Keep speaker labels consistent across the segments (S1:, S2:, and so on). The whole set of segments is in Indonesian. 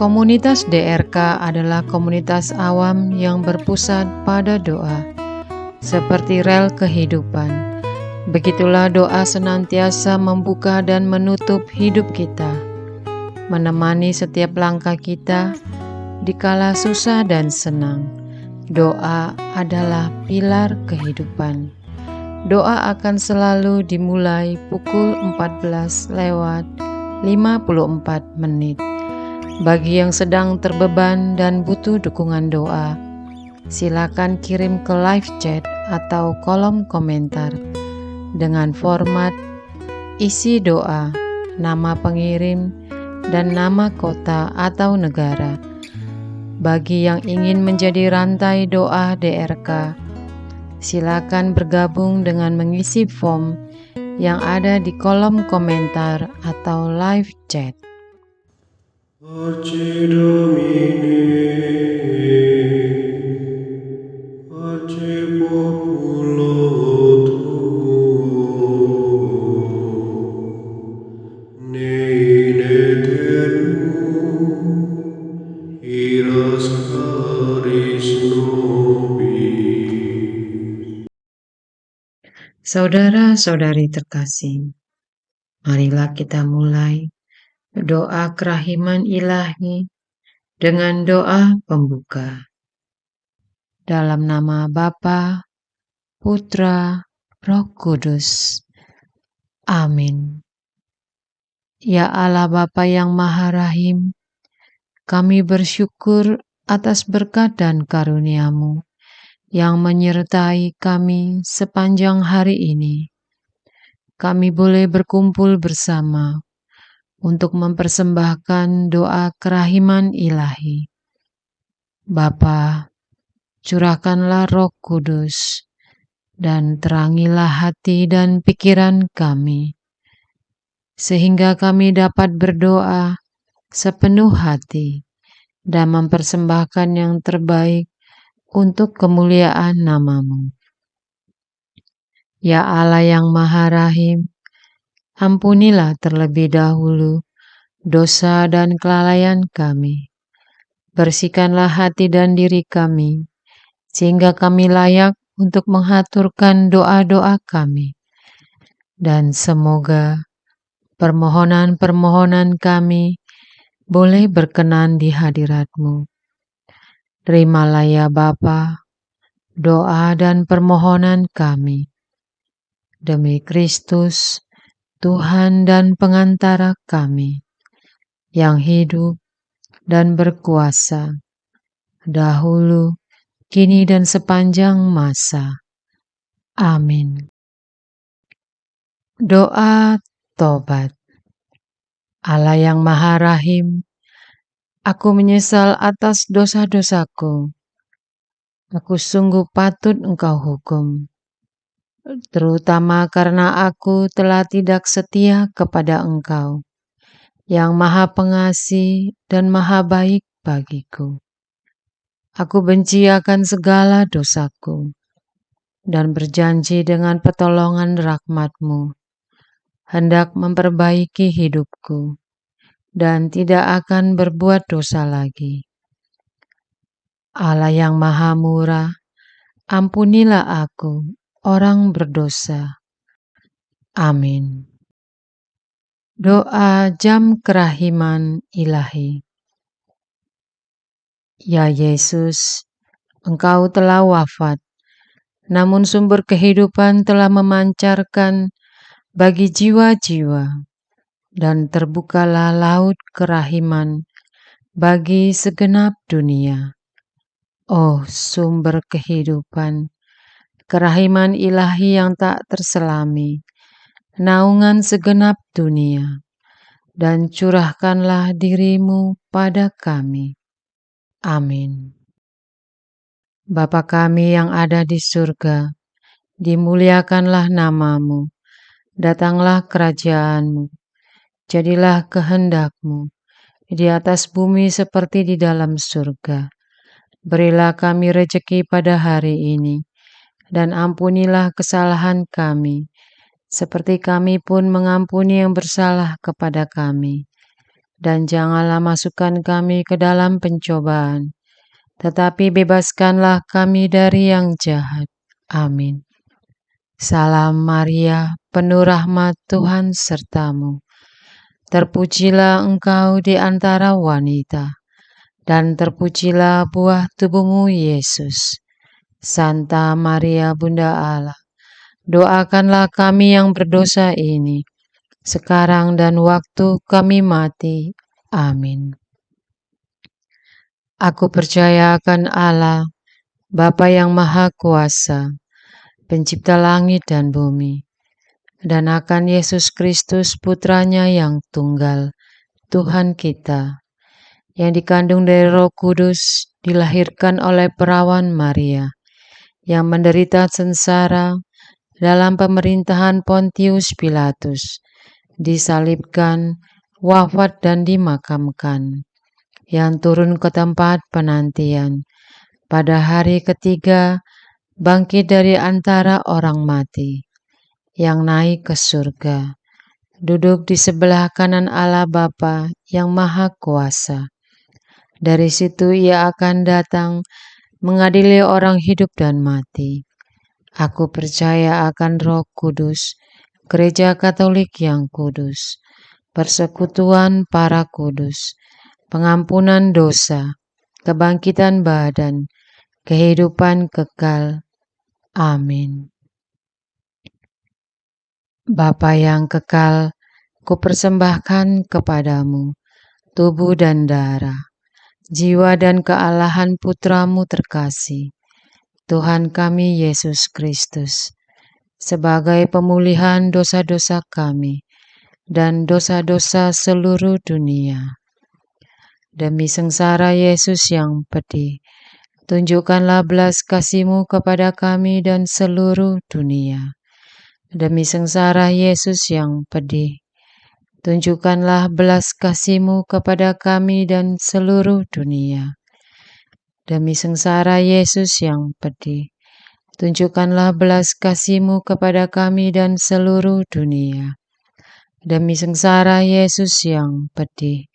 S1: Komunitas DRK adalah komunitas awam yang berpusat pada doa, seperti rel kehidupan. Begitulah doa senantiasa membuka dan menutup hidup kita, menemani setiap langkah kita dikala susah dan senang. Doa adalah pilar kehidupan. Doa akan selalu dimulai pukul 14:54. Bagi yang sedang terbeban dan butuh dukungan doa, silakan kirim ke live chat atau kolom komentar dengan format isi doa, nama pengirim, dan nama kota atau negara. Bagi yang ingin menjadi rantai doa DRK, silakan bergabung dengan mengisi form yang ada di kolom komentar atau live chat.
S2: Pace Domini, pace populo tuo, ne in aeternum, iras caris nobis.
S1: Saudara-saudari terkasih, marilah kita mulai doa kerahiman ilahi dengan doa pembuka. Dalam nama Bapa, Putra, Roh Kudus. Amin. Ya Allah Bapa yang Maha Rahim, kami bersyukur atas berkat dan karunia-Mu yang menyertai kami sepanjang hari ini. Kami boleh berkumpul bersama untuk mempersembahkan doa kerahiman ilahi. Bapa, curahkanlah Roh Kudus dan terangilah hati dan pikiran kami, sehingga kami dapat berdoa sepenuh hati dan mempersembahkan yang terbaik untuk kemuliaan nama-Mu. Ya Allah yang Maha Rahim, ampunilah terlebih dahulu dosa dan kelalaian kami. Bersihkanlah hati dan diri kami, sehingga kami layak untuk menghaturkan doa-doa kami. Dan semoga permohonan-permohonan kami boleh berkenan di hadirat-Mu. Terimalah ya Bapa, doa dan permohonan kami. Demi Kristus, Tuhan dan pengantara kami, yang hidup dan berkuasa, dahulu, kini dan sepanjang masa. Amin. Doa tobat. Allah yang Maha Rahim, aku menyesal atas dosa-dosaku. Aku sungguh patut Engkau hukum, terutama karena aku telah tidak setia kepada Engkau, yang Maha Pengasih dan Maha Baik bagiku. Aku benci akan segala dosaku, dan berjanji dengan pertolongan rahmat-Mu, hendak memperbaiki hidupku, dan tidak akan berbuat dosa lagi. Allah yang Maha Murah, ampunilah aku, orang berdosa. Amin. Doa jam kerahiman ilahi. Ya Yesus, Engkau telah wafat, namun sumber kehidupan telah memancarkan bagi jiwa-jiwa, dan terbukalah laut kerahiman bagi segenap dunia. Oh, sumber kehidupan, kerahiman ilahi yang tak terselami, naungan segenap dunia, dan curahkanlah diri-Mu pada kami. Amin. Bapa kami yang ada di surga, dimuliakanlah nama-Mu, datanglah kerajaan-Mu, jadilah kehendak-Mu, di atas bumi seperti di dalam surga. Berilah kami rejeki pada hari ini, dan ampunilah kesalahan kami, seperti kami pun mengampuni yang bersalah kepada kami. dan janganlah masukkan kami ke dalam pencobaan, tetapi bebaskanlah kami dari yang jahat. Amin. Salam Maria, penuh rahmat Tuhan sertamu. Terpujilah engkau di antara wanita, dan terpujilah buah tubuhmu Yesus. Santa Maria Bunda Allah, doakanlah kami yang berdosa ini, sekarang dan waktu kami mati. Amin. Aku percaya akan Allah, Bapa yang Maha Kuasa, Pencipta langit dan bumi, dan akan Yesus Kristus Putranya yang tunggal, Tuhan kita, yang dikandung dari Roh Kudus, dilahirkan oleh perawan Maria, yang menderita sengsara dalam pemerintahan Pontius Pilatus, disalibkan, wafat dan dimakamkan, yang turun ke tempat penantian, pada hari ketiga bangkit dari antara orang mati, yang naik ke surga, duduk di sebelah kanan Allah Bapa yang Maha Kuasa. Dari situ ia akan datang mengadili orang hidup dan mati. Aku percaya akan Roh Kudus, Gereja Katolik yang kudus, persekutuan para kudus, pengampunan dosa, kebangkitan badan, kehidupan kekal. Amin. Bapa yang kekal, kupersembahkan kepadamu tubuh dan darah, jiwa dan kealahan Putramu terkasih, Tuhan kami Yesus Kristus, sebagai pemulihan dosa-dosa kami dan dosa-dosa seluruh dunia. Demi sengsara Yesus yang pedih, tunjukkanlah belas kasih-Mu kepada kami dan seluruh dunia. Demi sengsara Yesus yang pedih, tunjukkanlah belas kasih-Mu kepada kami dan seluruh dunia. Demi sengsara Yesus yang pedih, tunjukkanlah belas kasih-Mu kepada kami dan seluruh dunia. Demi sengsara Yesus yang pedih,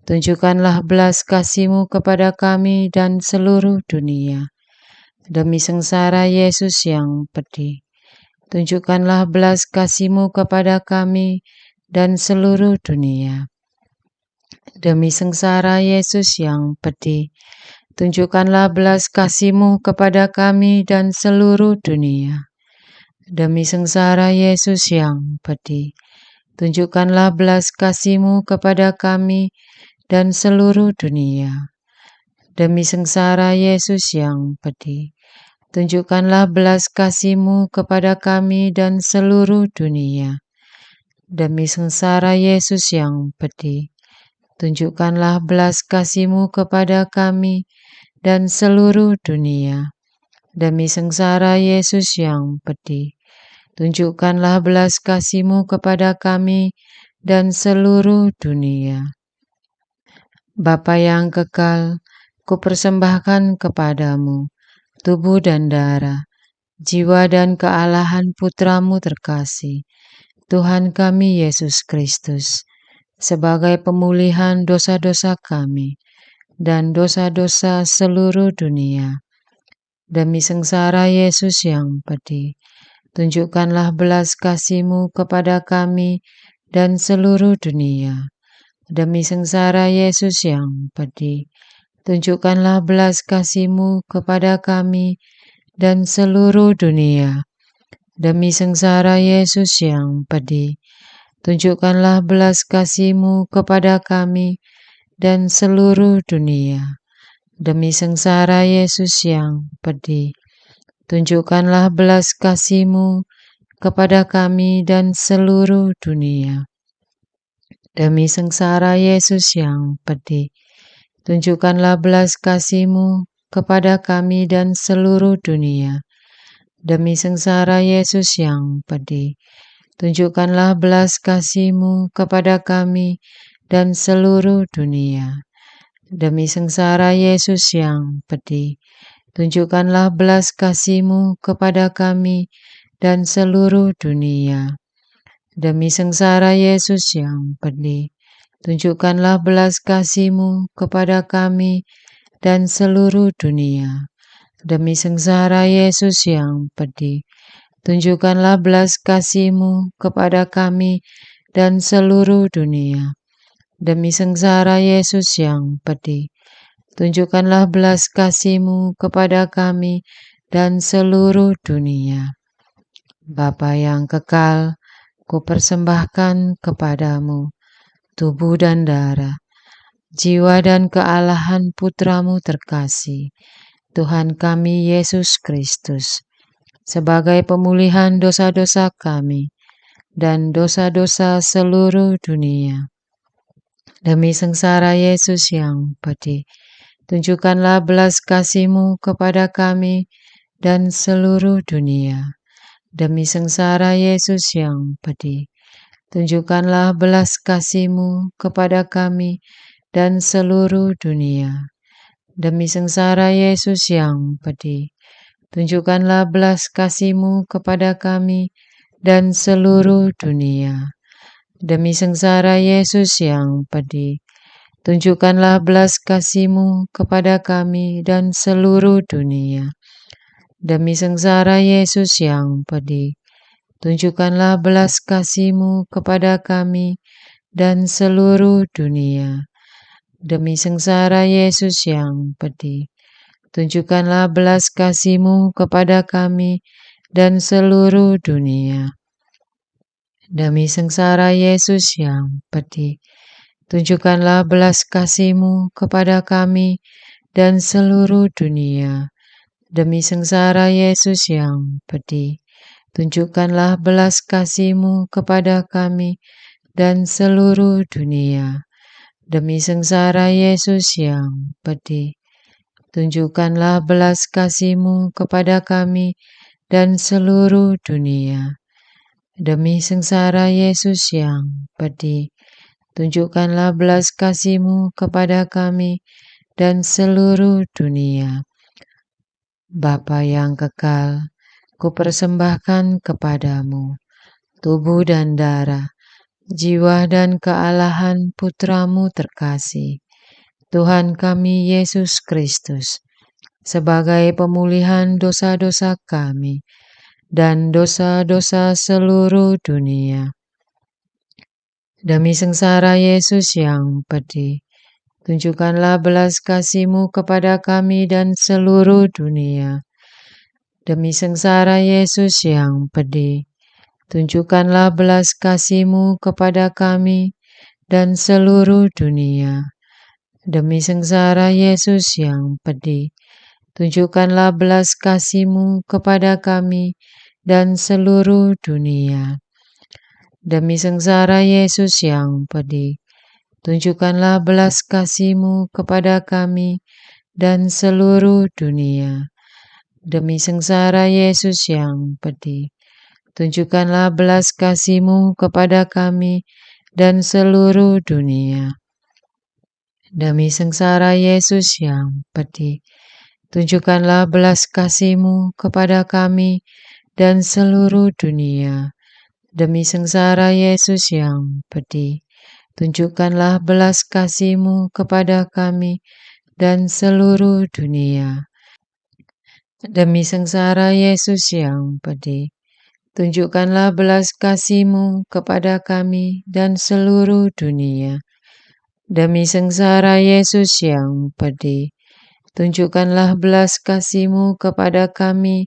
S1: tunjukkanlah belas kasih-Mu kepada kami dan seluruh dunia. Demi sengsara Yesus yang pedih, tunjukkanlah belas kasih-Mu kepada kami dan seluruh dunia. Demi sengsara Yesus yang pedih, tunjukkanlah belas kasih-Mu kepada kami dan seluruh dunia. Demi sengsara Yesus yang pedih, tunjukkanlah belas kasih-Mu kepada kami dan seluruh dunia. Demi sengsara Yesus yang pedih, tunjukkanlah belas kasih-Mu kepada kami dan seluruh dunia. Demi sengsara Yesus yang pedih, tunjukkanlah belas kasih-Mu kepada kami dan seluruh dunia. Demi sengsara Yesus yang pedih, tunjukkanlah belas kasih-Mu kepada kami dan seluruh dunia. Bapa yang kekal, kupersembahkan kepadamu tubuh dan darah, jiwa dan kealahan Putramu terkasih, Tuhan kami Yesus Kristus, sebagai pemulihan dosa-dosa kami dan dosa-dosa seluruh dunia. Demi sengsara Yesus yang pedih, tunjukkanlah belas kasih-Mu kepada kami dan seluruh dunia. Demi sengsara Yesus yang pedih, tunjukkanlah belas kasih-Mu kepada kami dan seluruh dunia. Demi sengsara Yesus yang pedih, tunjukkanlah belas kasih-Mu kepada kami dan seluruh dunia. Demi sengsara Yesus yang pedih, tunjukkanlah belas kasih-Mu kepada kami dan seluruh dunia. Demi sengsara Yesus yang pedih, tunjukkanlah belas kasih-Mu kepada kami dan seluruh dunia. Demi sengsara Yesus yang pedih, tunjukkanlah belas kasih-Mu kepada kami dan seluruh dunia. Demi sengsara Yesus yang pedih, tunjukkanlah belas kasih-Mu kepada kami dan seluruh dunia. Demi sengsara Yesus yang pedih, Tunjukkanlah belas kasih-Mu kepada kami dan seluruh dunia. Demi sengsara Yesus yang pedih, tunjukkanlah belas kasih-Mu kepada kami dan seluruh dunia. Demi sengsara Yesus yang pedih, tunjukkanlah belas kasih-Mu kepada kami dan seluruh dunia. Bapa yang kekal, kupersembahkan kepadamu tubuh dan darah, jiwa dan kealahan Putra-Mu terkasih, Tuhan kami Yesus Kristus, sebagai pemulihan dosa-dosa kami dan dosa-dosa seluruh dunia. Demi sengsara Yesus yang pedih, tunjukkanlah belas kasih-Mu kepada kami dan seluruh dunia. Demi sengsara Yesus yang pedih, tunjukkanlah belas kasih-Mu kepada kami dan seluruh dunia. Demi sengsara Yesus yang pedih, tunjukkanlah belas kasih-Mu kepada kami dan seluruh dunia. Demi sengsara Yesus yang pedih, tunjukkanlah belas kasih-Mu kepada kami dan seluruh dunia. Demi sengsara Yesus yang pedih, tunjukkanlah belas kasih-Mu kepada kami dan seluruh dunia. Demi sengsara Yesus yang pedih, tunjukkanlah belas kasih-Mu kepada kami dan seluruh dunia. Demi sengsara Yesus yang pedih, tunjukkanlah belas kasih-Mu kepada kami dan seluruh dunia. Demi sengsara Yesus yang pedih, tunjukkanlah belas kasih-Mu kepada kami dan seluruh dunia. Demi sengsara Yesus yang pedih, tunjukkanlah belas kasih-Mu kepada kami dan seluruh dunia. Demi sengsara Yesus yang pedih, tunjukkanlah belas kasih-Mu kepada kami dan seluruh dunia. Bapa yang kekal, kupersembahkan kepadamu tubuh dan darah, jiwa dan kealahan Putra-Mu terkasih, Tuhan kami Yesus Kristus, sebagai pemulihan dosa-dosa kami dan dosa-dosa seluruh dunia. Demi sengsara Yesus yang pedih, tunjukkanlah belas kasih-Mu kepada kami dan seluruh dunia. Demi sengsara Yesus yang pedih, tunjukkanlah belas kasih-Mu kepada kami dan seluruh dunia. Demi sengsara Yesus yang pedih, tunjukkanlah belas kasih-Mu kepada kami dan seluruh dunia. Demi sengsara Yesus yang pedih, tunjukkanlah belas kasih-Mu kepada kami dan seluruh dunia. Demi sengsara Yesus yang pedih, tunjukkanlah belas kasih-Mu kepada kami dan seluruh dunia. Demi sengsara Yesus yang pedih, tunjukkanlah belas kasih-Mu kepada kami dan seluruh dunia. Demi sengsara Yesus yang pedih, tunjukkanlah belas kasih-Mu kepada kami dan seluruh dunia. Demi sengsara Yesus yang pedih, tunjukkanlah belas kasih-Mu kepada kami dan seluruh dunia. Demi sengsara Yesus yang pedih, tunjukkanlah belas kasih-Mu kepada kami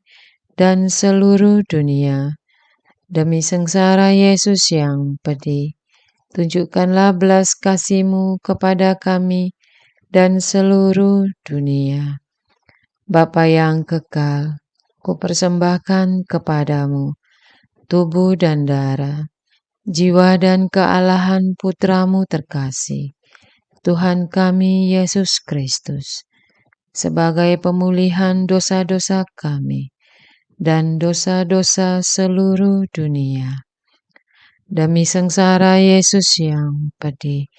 S1: dan seluruh dunia. Demi sengsara Yesus yang pedih, tunjukkanlah belas kasih-Mu kepada kami dan seluruh dunia. Bapa yang kekal, kupersembahkan kepadamu tubuh dan darah, jiwa dan kealahan Putra-Mu terkasih, Tuhan kami Yesus Kristus, sebagai pemulihan dosa-dosa kami dan dosa-dosa seluruh dunia. Demi sengsara Yesus yang pedih,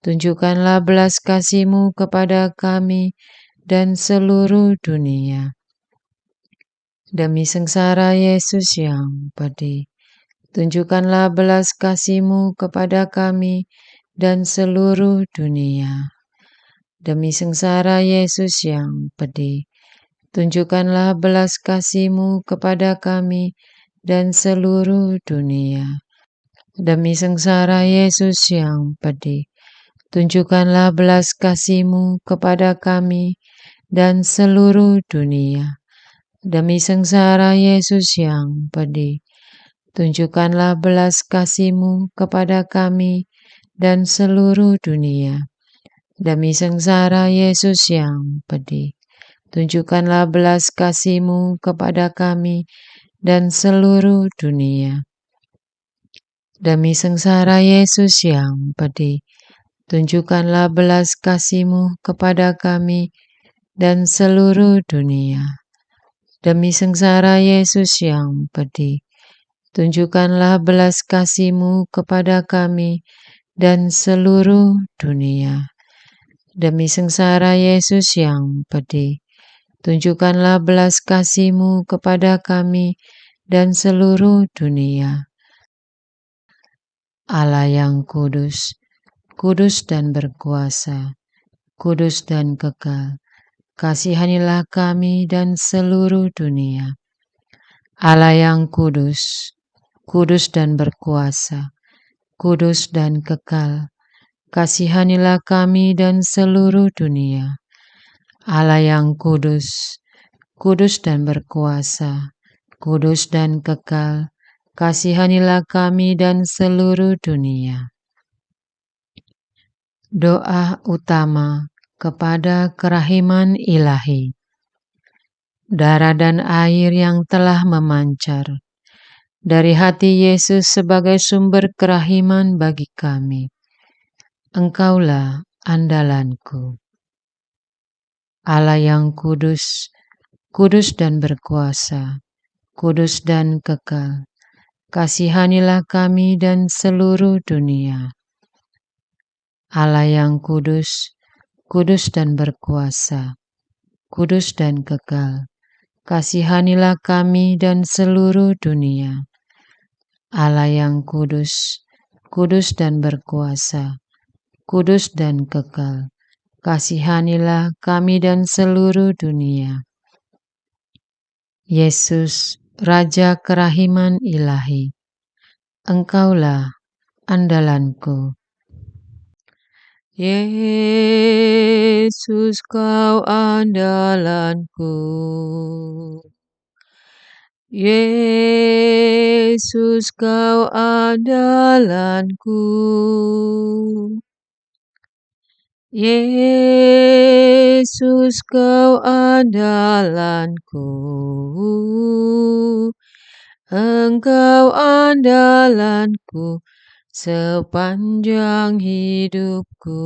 S1: tunjukkanlah belas kasih-Mu kepada kami dan seluruh dunia. Demi sengsara Yesus yang pedih, tunjukkanlah belas kasih-Mu kepada kami dan seluruh dunia. Demi sengsara Yesus yang pedih, tunjukkanlah belas kasih-Mu kepada kami dan seluruh dunia. Demi sengsara Yesus yang pedih, tunjukkanlah belas kasih-Mu kepada kami dan seluruh dunia. Demi sengsara Yesus yang pedih, tunjukkanlah belas kasih-Mu kepada kami dan seluruh dunia. Demi sengsara Yesus yang pedih, tunjukkanlah belas kasih-Mu kepada kami dan seluruh dunia. Demi sengsara Yesus yang pedih, tunjukkanlah belas kasih-Mu kepada kami dan seluruh dunia. Demi sengsara Yesus yang pedih, tunjukkanlah belas kasih-Mu kepada kami dan seluruh dunia. Demi sengsara Yesus yang pedih, tunjukkanlah belas kasih-Mu kepada kami dan seluruh dunia. Allah yang kudus, kudus dan berkuasa, kudus dan kekal, kasihanilah kami dan seluruh dunia. Allah yang kudus, kudus dan berkuasa, kudus dan kekal, kasihanilah kami dan seluruh dunia. Allah yang kudus, kudus dan berkuasa, kudus dan kekal, kasihanilah kami dan seluruh dunia. Doa utama kepada kerahiman ilahi. Darah dan air yang telah memancar dari hati Yesus sebagai sumber kerahiman bagi kami. Engkaulah andalanku. Allah yang kudus, kudus dan berkuasa, kudus dan kekal, kasihanilah kami dan seluruh dunia. Allah yang kudus, kudus dan berkuasa, kudus dan kekal, kasihanilah kami dan seluruh dunia. Allah yang kudus, kudus dan berkuasa, kudus dan kekal, kasihanilah kami dan seluruh dunia. Yesus, Raja kerahiman ilahi, Engkaulah andalanku. Yesus, Kau andalanku. Yesus, Kau andalanku. Yesus, Kau andalanku. Engkau andalanku sepanjang hidupku.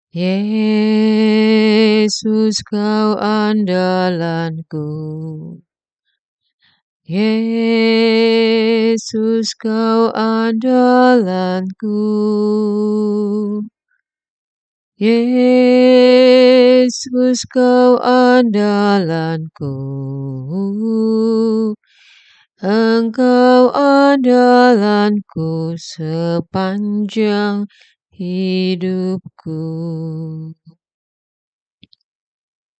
S1: Yesus, Kau andalanku. Yesus, Kau andalanku. Yesus, Kau andalanku. Engkau andalanku sepanjang hidupku.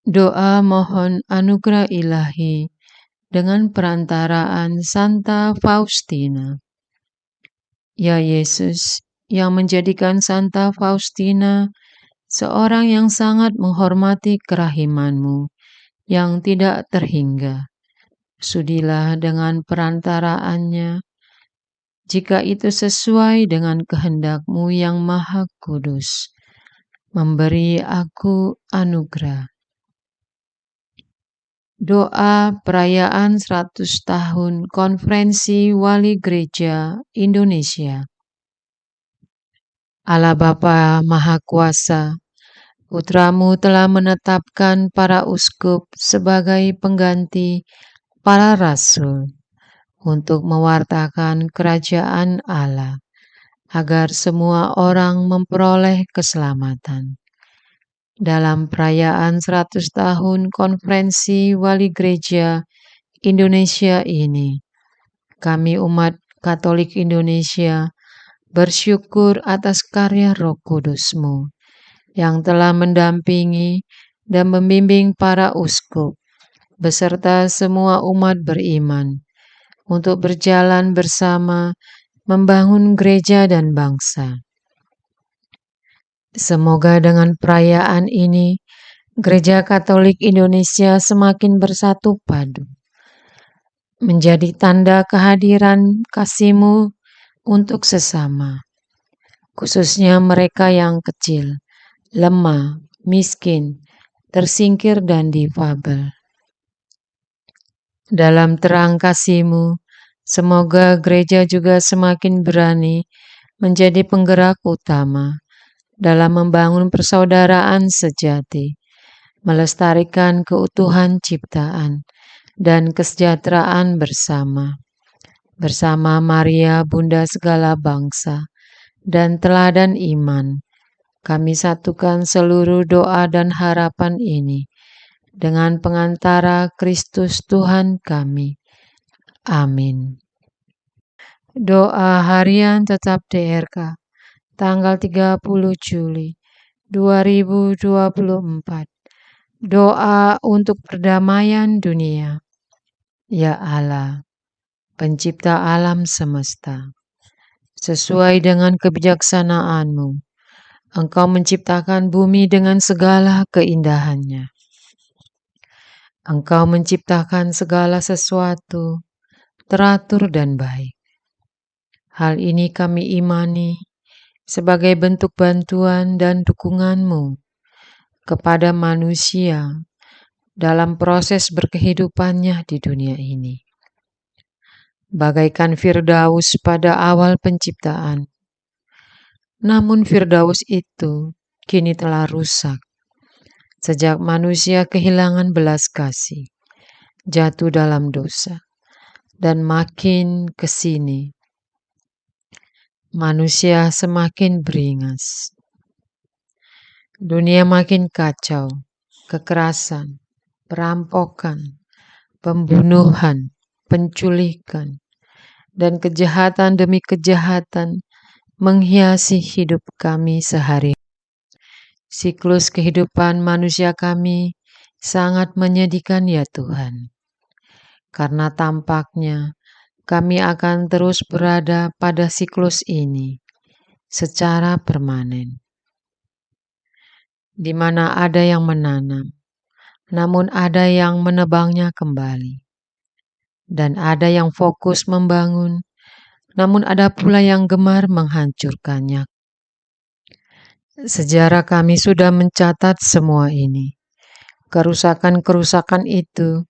S1: Doa mohon anugerah ilahi dengan perantaraan Santa Faustina. Ya Yesus, yang menjadikan Santa Faustina seorang yang sangat menghormati kerahiman-Mu yang tidak terhingga. Sudilah dengan perantaraannya, jika itu sesuai dengan kehendak-Mu yang maha kudus, memberi aku anugerah. Doa perayaan 100 tahun Konferensi Wali Gereja Indonesia. Allah Bapa Maha Kuasa, Putra-Mu telah menetapkan para uskup sebagai pengganti para rasul untuk mewartakan kerajaan Allah, agar semua orang memperoleh keselamatan. Dalam perayaan 100 tahun Konferensi Wali Gereja Indonesia ini, kami umat Katolik Indonesia bersyukur atas karya Roh Kudus-Mu yang telah mendampingi dan membimbing para uskup beserta semua umat beriman untuk berjalan bersama membangun gereja dan bangsa. Semoga dengan perayaan ini, Gereja Katolik Indonesia semakin bersatu padu, menjadi tanda kehadiran kasih-Mu untuk sesama, khususnya mereka yang kecil, lemah, miskin, tersingkir, dan difabel. Dalam terang kasih-Mu, semoga gereja juga semakin berani menjadi penggerak utama dalam membangun persaudaraan sejati, melestarikan keutuhan ciptaan dan kesejahteraan bersama Maria, Bunda segala bangsa, dan teladan iman. Kami satukan seluruh doa dan harapan ini dengan pengantara Kristus Tuhan kami. Amin. Doa harian tetap DRK, tanggal 30 Juli 2024. Doa untuk perdamaian dunia. Ya Allah, Pencipta alam semesta, sesuai dengan kebijaksanaan-Mu, Engkau menciptakan bumi dengan segala keindahannya. Engkau menciptakan segala sesuatu teratur dan baik. Hal ini kami imani sebagai bentuk bantuan dan dukungan-Mu kepada manusia dalam proses berkehidupannya di dunia ini. Bagaikan Firdaus pada awal penciptaan. Namun Firdaus itu kini telah rusak sejak manusia kehilangan belas kasih, jatuh dalam dosa, dan makin ke sini manusia semakin beringas. Dunia makin kacau, kekerasan, perampokan, pembunuhan, penculikan, dan kejahatan demi kejahatan menghiasi hidup kami sehari. Siklus kehidupan manusia kami sangat menyedihkan ya Tuhan, karena tampaknya kami akan terus berada pada siklus ini secara permanen, di mana ada yang menanam, namun ada yang menebangnya kembali, dan ada yang fokus membangun, namun ada pula yang gemar menghancurkannya. Sejarah kami sudah mencatat semua ini. Kerusakan-kerusakan itu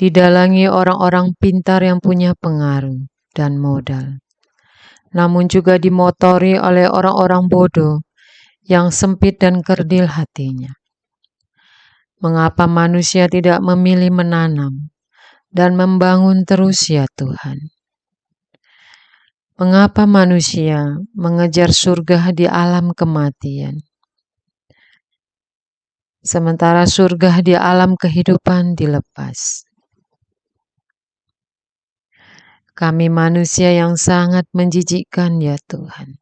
S1: didalangi orang-orang pintar yang punya pengaruh dan modal, namun juga dimotori oleh orang-orang bodoh yang sempit dan kerdil hatinya. Mengapa manusia tidak memilih menanam dan membangun terus ya Tuhan? Mengapa manusia mengejar surga di alam kematian, sementara surga di alam kehidupan dilepas? Kami manusia yang sangat menjijikkan ya Tuhan.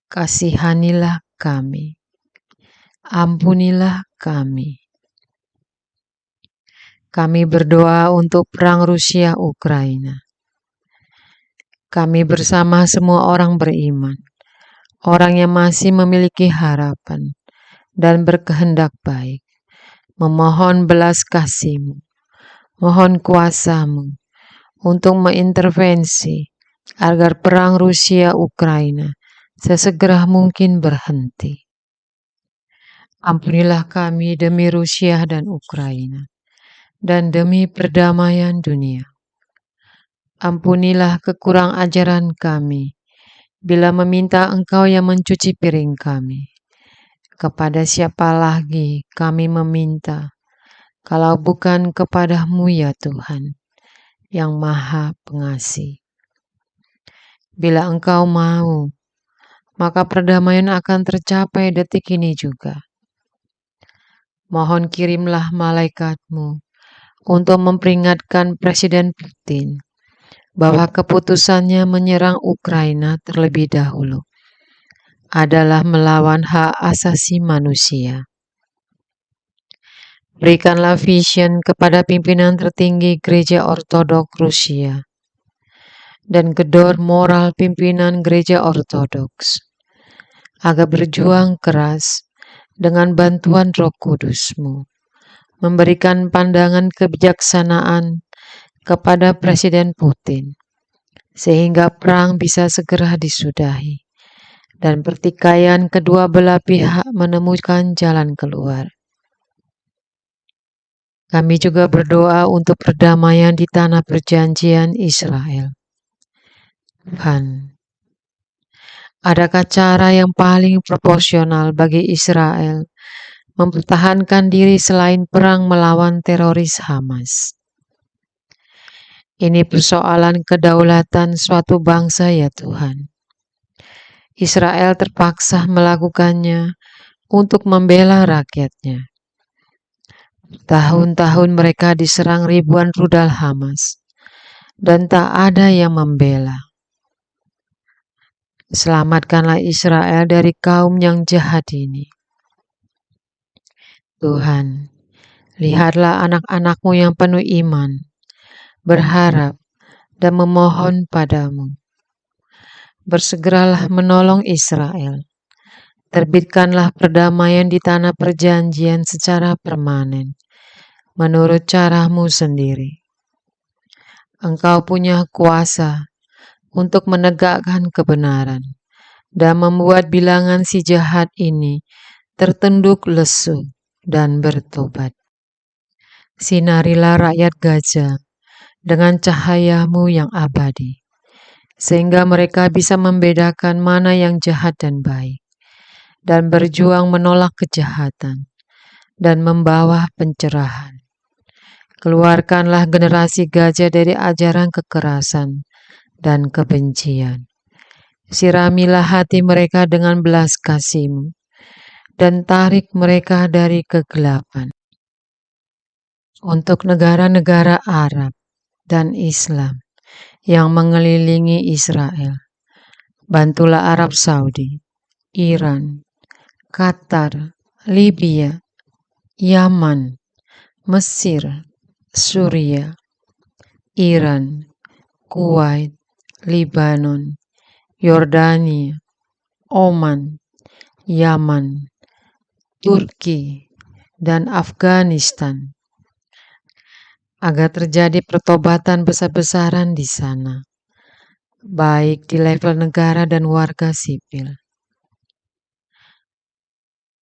S1: Kasihanilah kami, ampunilah kami. Kami berdoa untuk perang Rusia-Ukraina. Kami bersama semua orang beriman, orang yang masih memiliki harapan dan berkehendak baik, memohon belas kasih-Mu, mohon kuasa-Mu untuk mengintervensi agar perang Rusia-Ukraina sesegera mungkin berhenti. Ampunilah kami demi Rusia dan Ukraina, dan demi perdamaian dunia. Ampunilah kekurang ajaran kami bila meminta Engkau yang mencuci piring kami. Kepada siapa lagi kami meminta kalau bukan kepada-Mu ya Tuhan yang Maha Pengasih. Bila Engkau mau, maka perdamaian akan tercapai detik ini juga. Mohon kirimlah malaikat-Mu untuk memperingatkan Presiden Putin bahwa keputusannya menyerang Ukraina terlebih dahulu adalah melawan hak asasi manusia. Berikanlah vision kepada pimpinan tertinggi Gereja Ortodoks Rusia dan gedor moral pimpinan Gereja Ortodoks agar berjuang keras dengan bantuan Roh Kudus-Mu, memberikan pandangan kebijaksanaan kepada Presiden Putin, sehingga perang bisa segera disudahi dan pertikaian kedua belah pihak menemukan jalan keluar. Kami juga berdoa untuk perdamaian di tanah perjanjian Israel. Tuhan, adakah cara yang paling proporsional bagi Israel mempertahankan diri selain perang melawan teroris Hamas? Ini persoalan kedaulatan suatu bangsa ya Tuhan. Israel terpaksa melakukannya untuk membela rakyatnya. Tahun-tahun mereka diserang ribuan rudal Hamas, dan tak ada yang membela. Selamatkanlah Israel dari kaum yang jahat ini. Tuhan, lihatlah anak-anak-Mu yang penuh iman, berharap dan memohon padamu. Bersegeralah menolong Israel. Terbitkanlah perdamaian di tanah perjanjian secara permanen, menurut cara-Mu sendiri. Engkau punya kuasa untuk menegakkan kebenaran dan membuat bilangan si jahat ini tertunduk lesu dan bertobat. Sinarilah rakyat Gaza dengan cahaya-Mu yang abadi, sehingga mereka bisa membedakan mana yang jahat dan baik, dan berjuang menolak kejahatan dan membawa pencerahan. Keluarkanlah generasi Gaza dari ajaran kekerasan dan kebencian. Siramilah hati mereka dengan belas kasih-Mu, dan tarik mereka dari kegelapan. Untuk negara-negara Arab dan Islam yang mengelilingi Israel, bantulah Arab Saudi, Iran, Qatar, Libya, Yaman, Mesir, Suriah, Iran, Kuwait, Lebanon, Yordania, Oman, Yaman, Turki, dan Afghanistan, agar terjadi pertobatan besar-besaran di sana, baik di level negara dan warga sipil.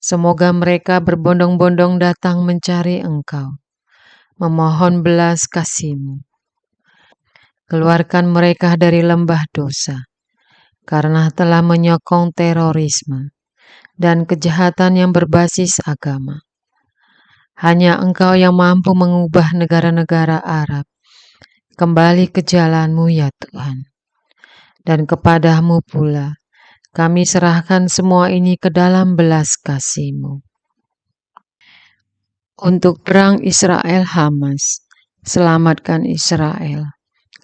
S1: Semoga mereka berbondong-bondong datang mencari Engkau, memohon belas kasih-Mu. Keluarkan mereka dari lembah dosa, karena telah menyokong terorisme dan kejahatan yang berbasis agama. Hanya Engkau yang mampu mengubah negara-negara Arab kembali ke jalan-Mu ya Tuhan. Dan kepadamu pula kami serahkan semua ini ke dalam belas kasih-Mu. Untuk perang Israel Hamas, selamatkan Israel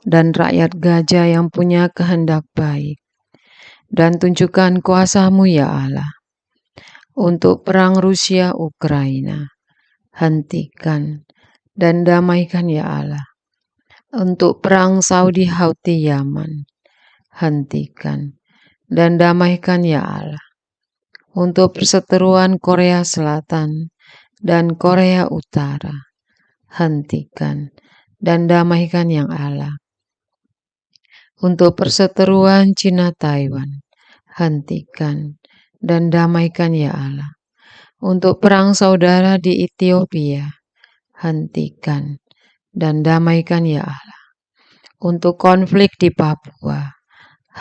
S1: dan rakyat Gaza yang punya kehendak baik. Dan tunjukkan kuasa-Mu ya Allah. Untuk perang Rusia Ukraina, hentikan dan damaikan ya Allah. Untuk perang Saudi Houthi Yaman, hentikan dan damaikan ya Allah. Untuk perseteruan Korea Selatan dan Korea Utara, hentikan dan damaikan yang Allah. Untuk perseteruan Cina Taiwan, hentikan dan damaikan ya Allah. Untuk perang saudara di Ethiopia, hentikan dan damaikan ya Allah. Untuk konflik di Papua,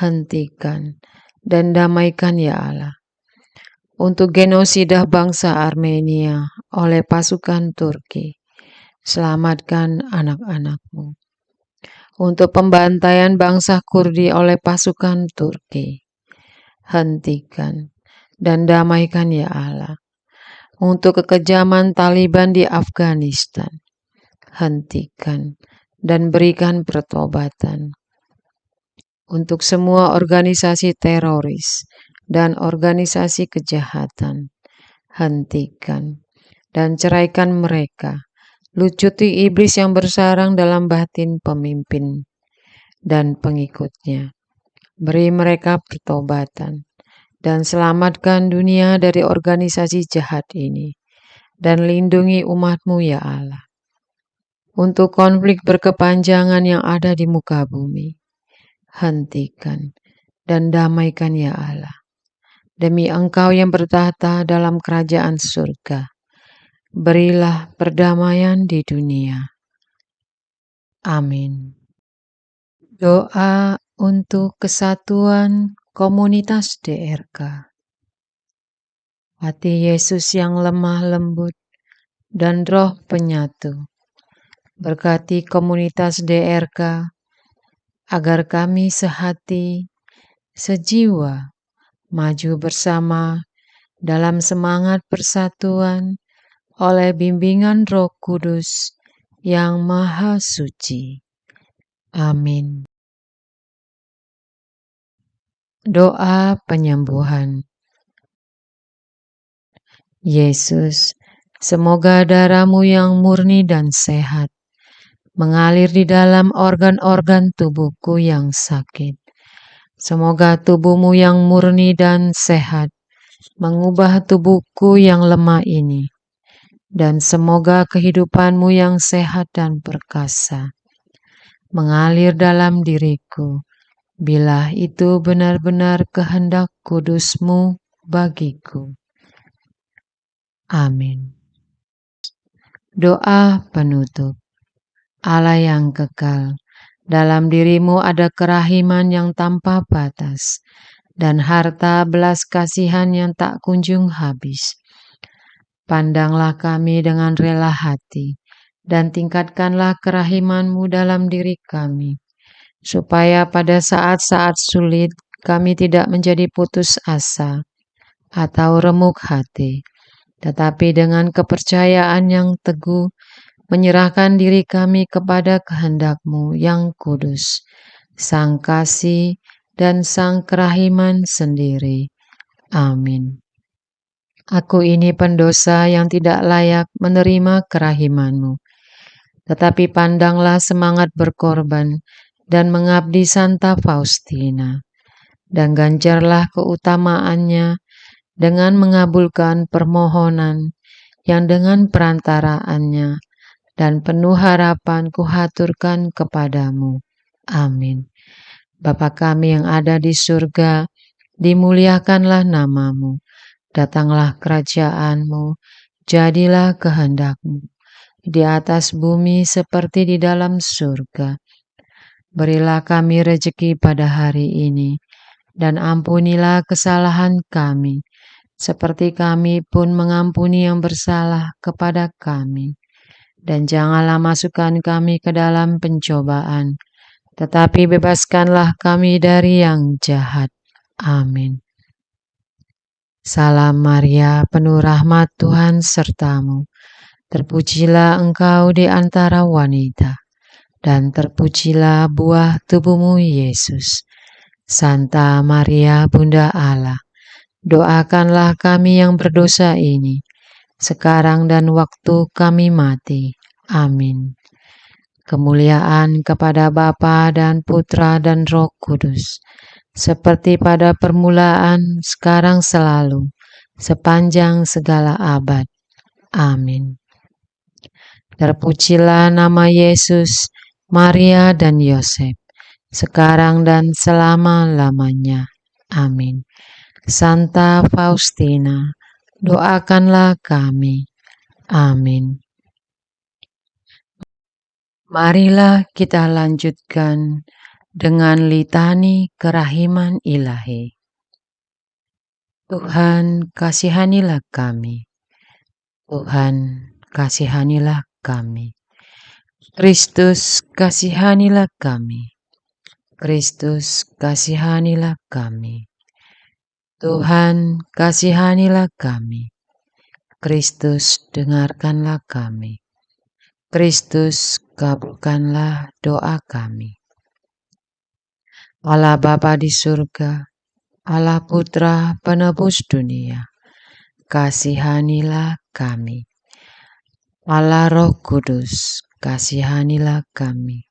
S1: hentikan dan damaikan ya Allah. Untuk genosida bangsa Armenia oleh pasukan Turki, selamatkan anak-anak-Mu. Untuk pembantaian bangsa Kurdi oleh pasukan Turki, hentikan dan damaikan ya Allah. Untuk kekejaman Taliban di Afghanistan, hentikan dan berikan pertobatan. untuk semua organisasi teroris dan organisasi kejahatan. Hentikan dan ceraikan mereka. Lucuti iblis yang bersarang dalam batin pemimpin dan pengikutnya. Beri mereka pertobatan dan selamatkan dunia dari organisasi jahat ini. Dan lindungi umat-Mu ya Allah. Untuk konflik berkepanjangan yang ada di muka bumi, hentikan dan damaikan ya Allah. Demi Engkau yang bertahta dalam kerajaan surga, berilah perdamaian di dunia. Amin. Doa untuk kesatuan komunitas DRK. Hati Yesus yang lemah lembut dan roh penyatu, berkati komunitas DRK agar kami sehati, sejiwa, maju bersama dalam semangat persatuan oleh bimbingan Roh Kudus yang Maha Suci. Amin. Doa penyembuhan. Yesus, semoga darah-Mu yang murni dan sehat mengalir di dalam organ-organ tubuhku yang sakit. Semoga tubuh-Mu yang murni dan sehat mengubah tubuhku yang lemah ini, dan semoga kehidupan-Mu yang sehat dan perkasa mengalir dalam diriku, bila itu benar-benar kehendak kudus-Mu bagiku. Amin. Doa penutup. Allah yang kekal, dalam diri-Mu ada kerahiman yang tanpa batas, dan harta belas kasihan yang tak kunjung habis. Pandanglah kami dengan rela hati, dan tingkatkanlah kerahiman-Mu dalam diri kami, supaya pada saat-saat sulit kami tidak menjadi putus asa atau remuk hati, tetapi dengan kepercayaan yang teguh menyerahkan diri kami kepada kehendak-Mu yang kudus, Sang Kasih dan Sang Kerahiman sendiri. Amin. Aku ini pendosa yang tidak layak menerima kerahiman-Mu, tetapi pandanglah semangat berkorban dan mengabdi Santa Faustina, dan ganjarlah keutamaannya dengan mengabulkan permohonan yang dengan perantaraannya dan penuh harapan kuhaturkan kepadamu. Amin. Bapa kami yang ada di surga, dimuliakanlah nama-Mu. Datanglah kerajaan-Mu, jadilah kehendak-Mu, di atas bumi seperti di dalam surga. Berilah kami rejeki pada hari ini, dan ampunilah kesalahan kami, seperti kami pun mengampuni yang bersalah kepada kami. Dan janganlah masukkan kami ke dalam pencobaan, tetapi bebaskanlah kami dari yang jahat. Amin. Salam Maria, penuh rahmat Tuhan sertamu. Terpujilah engkau di antara wanita, dan terpujilah buah tubuhmu Yesus. Santa Maria, Bunda Allah, doakanlah kami yang berdosa ini, sekarang dan waktu kami mati. Amin. Kemuliaan kepada Bapa dan Putra dan Roh Kudus, seperti pada permulaan, sekarang selalu, sepanjang segala abad. Amin. Terpujilah nama Yesus, Maria dan Yosef, sekarang dan selama-lamanya. Amin. Santa Faustina, doakanlah kami. Amin. Marilah kita lanjutkan dengan litani kerahiman ilahi. Tuhan, kasihanilah kami. Tuhan, kasihanilah kami. Kristus, kasihanilah kami. Kristus, kasihanilah kami. Tuhan, kasihanilah kami. Kristus, dengarkanlah kami. Kristus, kabulkanlah doa kami. Allah Bapa di surga, Allah Putra penebus dunia, kasihanilah kami. Allah Roh Kudus, kasihanilah kami.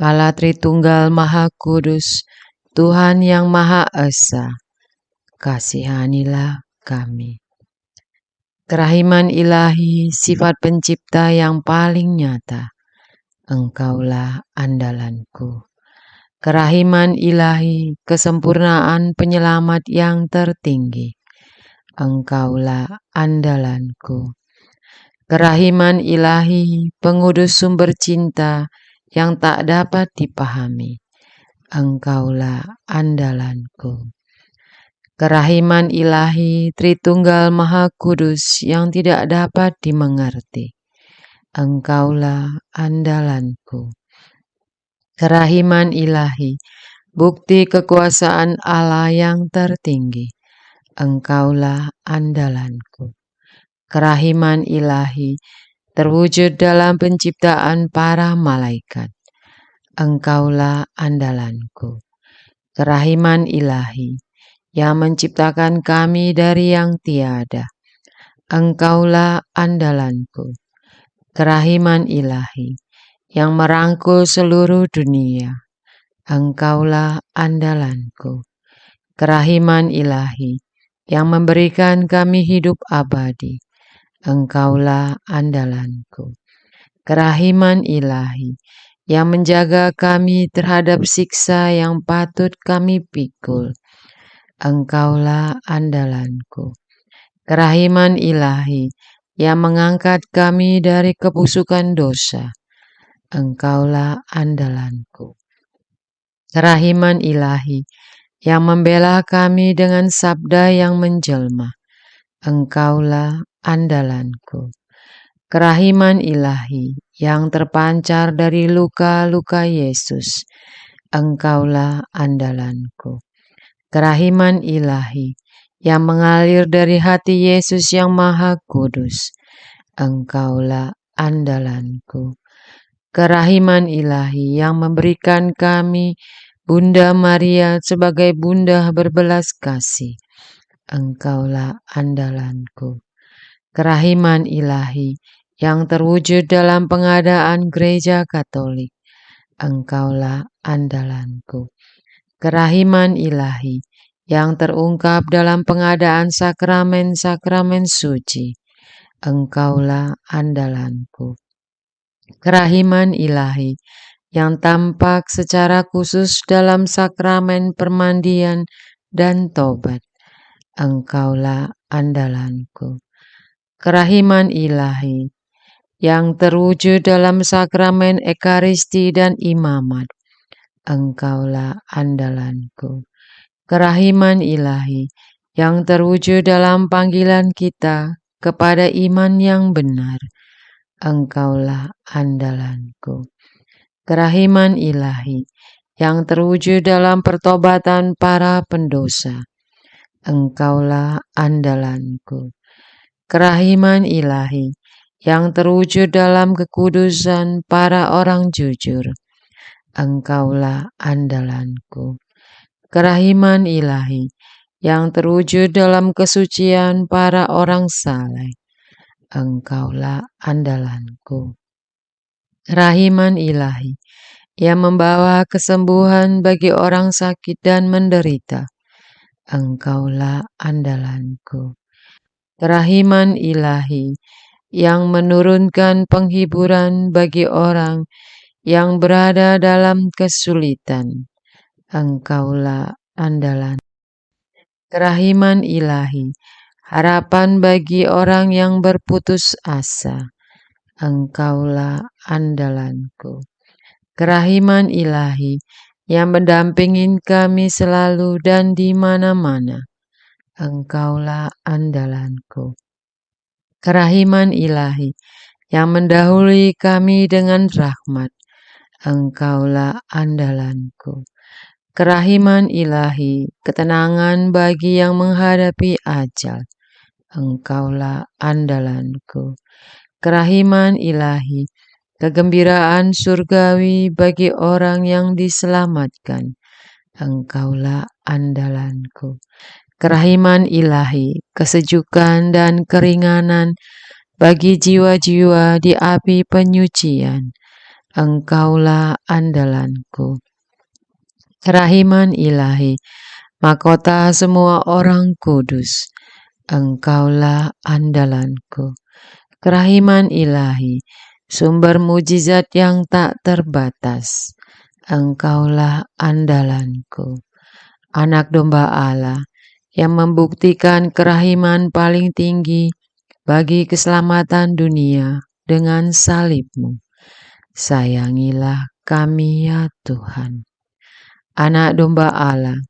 S1: Allah Tritunggal Maha Kudus, Tuhan yang Maha Esa, kasihanilah kami. Kerahiman ilahi, sifat pencipta yang paling nyata, Engkaulah andalanku. Kerahiman ilahi, kesempurnaan penyelamat yang tertinggi, Engkaulah andalanku. Kerahiman ilahi, pengudus sumber cinta yang tak dapat dipahami, Engkaulah andalanku. Kerahiman ilahi, Tritunggal Maha Kudus yang tidak dapat dimengerti, Engkaulah andalanku. Kerahiman ilahi, bukti kekuasaan Allah yang tertinggi, Engkaulah andalanku. Kerahiman ilahi, terwujud dalam penciptaan para malaikat, Engkaulah andalanku. Kerahiman ilahi, yang menciptakan kami dari yang tiada, Engkaulah andalanku. Kerahiman ilahi, yang merangkul seluruh dunia, Engkaulah andalanku. Kerahiman ilahi, yang memberikan kami hidup abadi, Engkaulah andalanku. Kerahiman ilahi, yang menjaga kami terhadap siksa yang patut kami pikul, Engkaulah andalanku. Kerahiman ilahi, yang mengangkat kami dari kebusukan dosa, Engkaulah andalanku. Kerahiman ilahi, yang membela kami dengan sabda yang menjelma, Engkaulah andalanku. Kerahiman ilahi, yang terpancar dari luka-luka Yesus, Engkaulah andalanku. Kerahiman ilahi, yang mengalir dari hati Yesus yang Maha Kudus, Engkaulah andalanku. Kerahiman ilahi, yang memberikan kami Bunda Maria sebagai bunda berbelas kasih, Engkaulah andalanku. Kerahiman ilahi, yang terwujud dalam pengadaan gereja Katolik, Engkaulah andalanku. Kerahiman ilahi, yang terungkap dalam pengadaan sakramen-sakramen suci, Engkaulah andalanku. Kerahiman ilahi, yang tampak secara khusus dalam sakramen permandian dan tobat, Engkaulah andalanku. Kerahiman ilahi, yang terwujud dalam sakramen ekaristi dan imamat, Engkaulah andalanku. Kerahiman ilahi, yang terwujud dalam panggilan kita kepada iman yang benar, Engkaulah andalanku. Kerahiman ilahi, yang terwujud dalam pertobatan para pendosa, Engkaulah andalanku. Kerahiman ilahi, yang terwujud dalam kekudusan para orang jujur, Engkaulah andalanku. Kerahiman ilahi, yang terwujud dalam kesucian para orang saleh, Engkaulah andalanku. Kerahiman ilahi, yang membawa kesembuhan bagi orang sakit dan menderita, Engkaulah andalanku. Kerahiman ilahi, yang menurunkan penghiburan bagi orang yang berada dalam kesulitan, Engkaulah andalan. Kerahiman ilahi, harapan bagi orang yang berputus asa, Engkaulah andalanku. Kerahiman ilahi, yang mendampingi kami selalu dan di mana-mana, Engkaulah andalanku. Kerahiman ilahi, yang mendahului kami dengan rahmat, Engkaulah andalanku. Kerahiman ilahi, ketenangan bagi yang menghadapi ajal, Engkaulah andalanku. Kerahiman ilahi, kegembiraan surgawi bagi orang yang diselamatkan, Engkaulah andalanku. Kerahiman ilahi, kesejukan dan keringanan bagi jiwa-jiwa di api penyucian. Engkaulah andalanku. Kerahiman ilahi, mahkota semua orang kudus. Engkaulah andalanku. Kerahiman ilahi, sumber mujizat yang tak terbatas. Engkaulah andalanku. Anak domba Allah yang membuktikan kerahiman paling tinggi bagi keselamatan dunia dengan salib-Mu. Sayangilah kami ya Tuhan. Anak domba Allah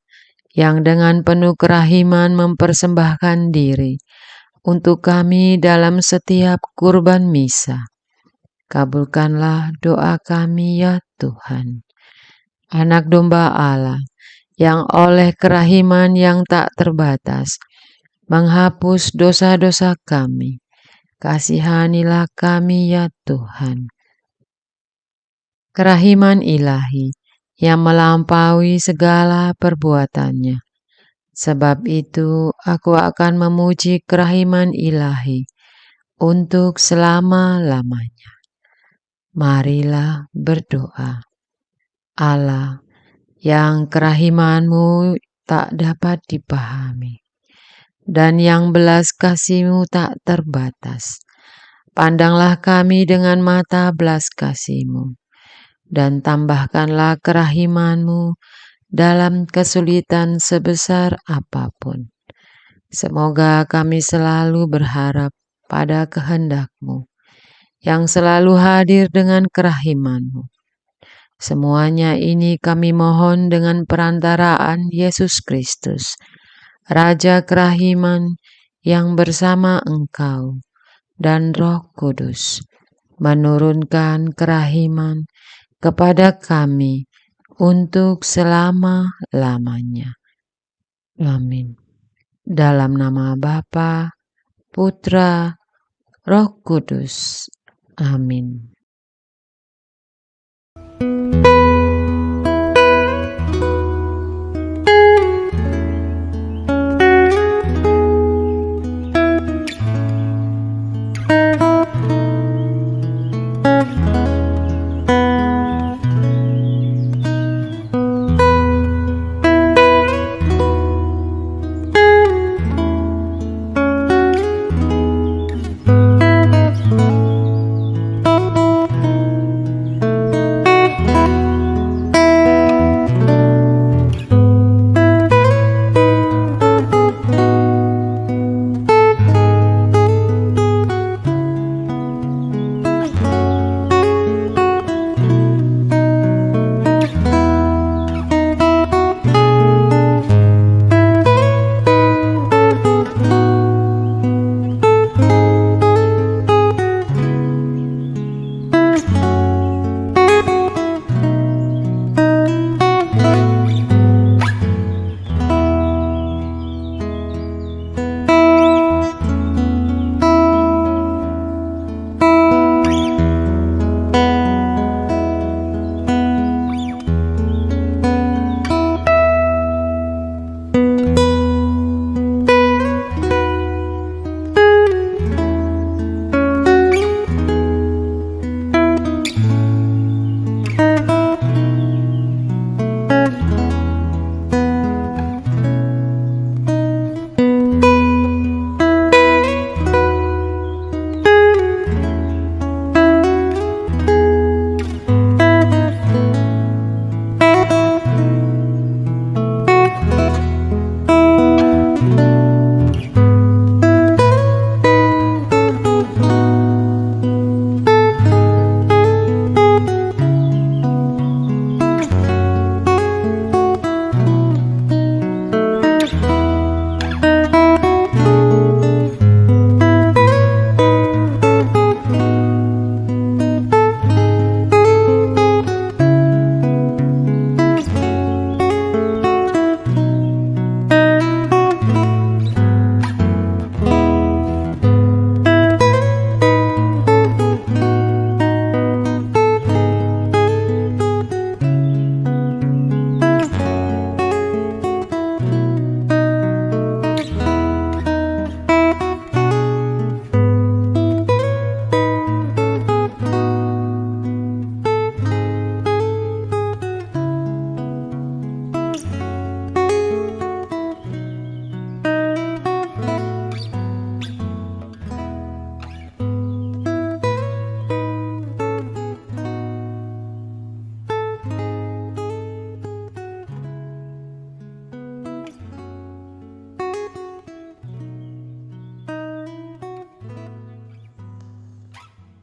S1: yang dengan penuh kerahiman mempersembahkan diri untuk kami dalam setiap kurban misa. Kabulkanlah doa kami ya Tuhan. Anak domba Allah yang oleh kerahiman yang tak terbatas menghapus dosa-dosa kami. Kasihanilah kami ya Tuhan. Kerahiman ilahi yang melampaui segala perbuatannya. Sebab itu aku akan memuji kerahiman ilahi untuk selama-lamanya. Marilah berdoa. Allah yang kerahiman-Mu tak dapat dipahami dan yang belas kasih-Mu tak terbatas. Pandanglah kami dengan mata belas kasih-Mu dan tambahkanlah kerahiman-Mu dalam kesulitan sebesar apapun. Semoga kami selalu berharap pada kehendak-Mu yang selalu hadir dengan kerahiman-Mu. Semuanya ini kami mohon dengan perantaraan Yesus Kristus, Raja kerahiman yang bersama Engkau dan Roh Kudus menurunkan kerahiman kepada kami untuk selama-lamanya. Amin. Dalam nama Bapa, Putra, Roh Kudus. Amin.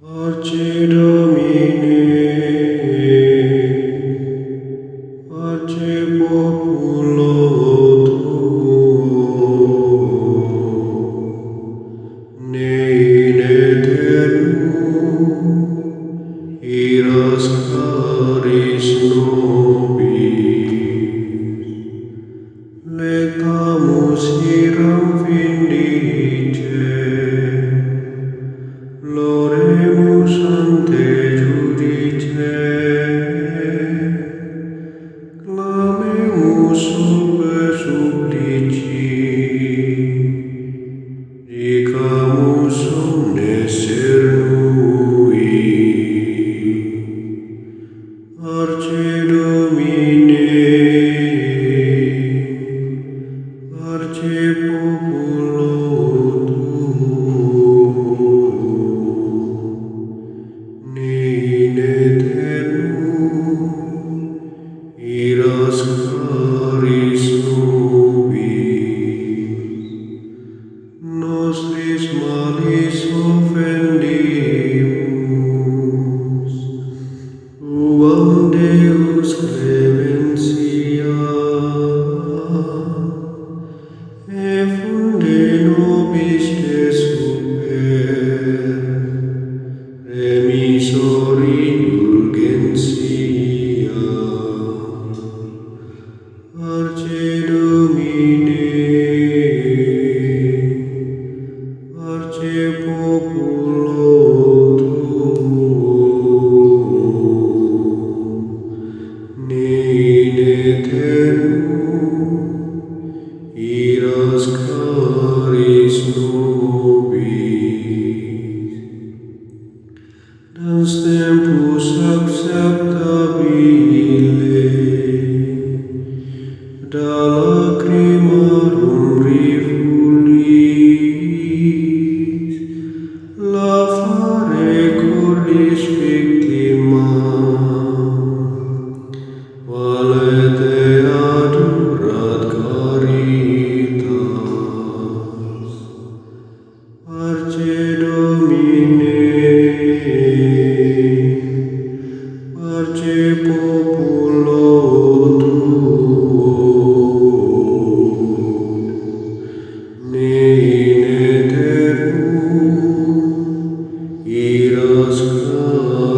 S2: Pace Domine, pace populo tuo, ne in aeternum iras caris nobis, letamus hiram vindice, Loremus ante judice, clamemus sube supplici, dicamus omnes cernui. Arce Domine, arce populo ne in aeternum iras caris nobis, nostris malis offendimus, uam Deus clementia, effunde nobis te super, remisor indulgentia. Arce Domine, arce populo tuo, ne in aeternum iras caris nobis. Dans tempus acceptabile, da lacrimarum rifulis, lavare cordis victima, valete adurat caritas. Arce Domine, arce populo tuo, ne in aeternum iras caris